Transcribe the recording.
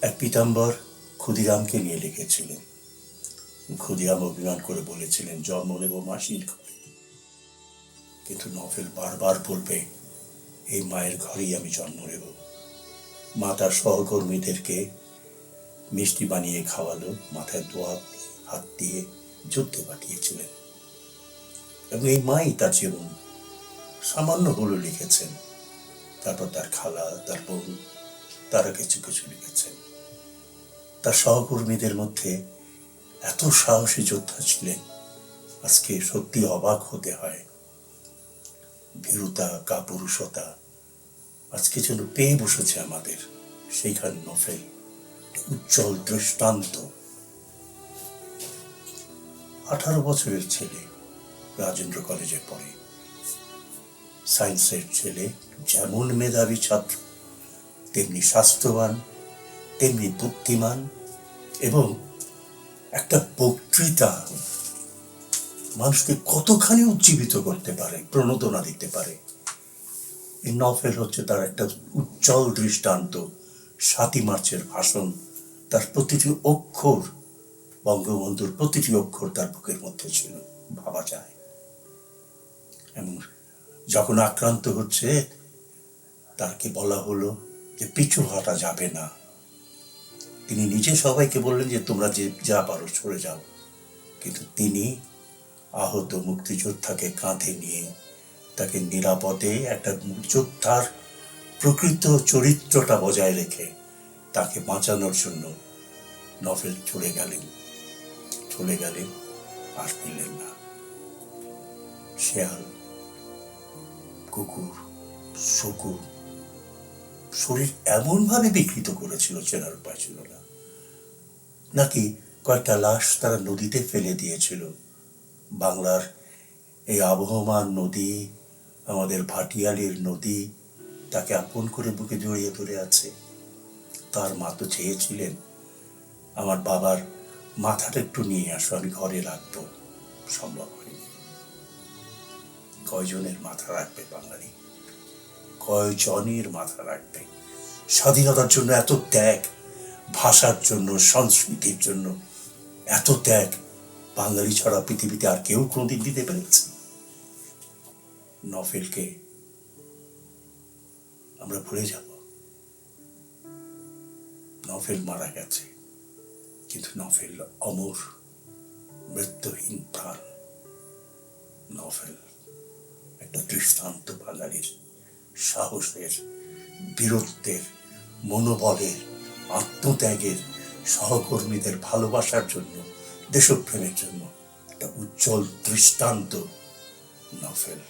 এক পীতাম্বর ক্ষুদিরামকে নিয়ে লিখেছিলেন। ক্ষুদিরাম অভিমান করে বলেছিলেন জন্ম নেব মাসির ঘরে, কিন্তু নভেল বারবার বলবে এই মায়ের ঘরেই আমি জন্ম নেব। মা তার সহকর্মীদেরকে মিষ্টি বানিয়ে খাওয়ালো, মাথায় দোয়া হাত দিয়ে যুদ্ধে পাঠিয়েছিলেন, এবং এই মাই তার জীবন সামান্য হলো লিখেছেন। তারপর তার খালা, তার বোন, তারা কিছু কিছু লিখেছেন। তার সহকর্মীদের মধ্যে এত সাহসী যোদ্ধা ছিলেন, আজকে সত্যি অবাক হতে হয়। ভীরুতা, কাপুরুষতা আজকে যেন পেয়ে বসেছে আমাদের। সেইখানে নভেল উজ্জ্বল দৃষ্টান্ত। 18 বছরের ছেলে, রাজেন্দ্র কলেজে পড়ে, সায়েন্সের ছেলে, যেমন মেধাবী ছাত্র তেমনি স্বাস্থ্যবান, তেমনি বুদ্ধিমান, এবং একটা বক্তৃতা মানুষকে কতখানি উজ্জীবিত করতে পারে, প্রণোদনা দিতে পারে। এই নভেল হচ্ছে তার একটা উজ্জ্বল দৃষ্টান্ত। 7ই মার্চের ভাষণ, তার প্রতিটি অক্ষর, বঙ্গবন্ধুর প্রতিটি অক্ষর তার বুকের মধ্যে ছিল, ভাবা যায়। এবং যখন আক্রান্ত হচ্ছে, তাকে বলা হলো যে পিছু হটা যাবে না। তিনি নিজে সবাইকে বললেন যে তোমরা যে যা পারো সরে যাও, কিন্তু তিনি আহত মুক্তিযোদ্ধাকে কাঁধে নিয়ে তাকে নিরাপদে একটা যোদ্ধার প্রকৃত চরিত্রটা বজায় রেখে তাকে বাঁচানোর জন্য নভেল চলে গেলেন, আর ফিরলেন না। শেয়াল, কুকুর, শকুন শরীর এমন ভাবে বিকৃত করেছিল, চেনার উপায় ছিল না। নাকি কয়েকটা লাশ তারা নদীতে ফেলে দিয়েছিল। বাংলার এই আবহমান নদী, আমাদের ভাটিয়ালির নদী, তাকে আপন করে বুকে জড়িয়ে ধরে আছে। তার মা তো চেয়েছিলেন আমার বাবার মাথাটা একটু নিয়ে আসো, আমি ঘরে রাখবো। সম্ভব হয়নি। কয়জনের মাথা রাখবে বাঙালি? কয়জনের মাথা রাখবে? স্বাধীনতার জন্য এত ত্যাগ, ভাষার জন্য, সংস্কৃতির জন্য এত ত্যাগ বাঙালি ছাড়া পৃথিবীতে আর কেউ কোনদিন দিতে পেরেছে? নভেলকে আমরা ভুলে যাব। নভেল মারা গেছে, কিন্তু নভেল অমর, মৃত্যুহীন প্রাণ। নভেল একটা দৃষ্টান্ত বাঙালির সাহসের, বীরত্বের, মনোবলের, আত্মত্যাগের, সহকর্মীদের ভালোবাসার জন্য, দেশপ্রেমের জন্য একটা উজ্জ্বল দৃষ্টান্ত নভেল।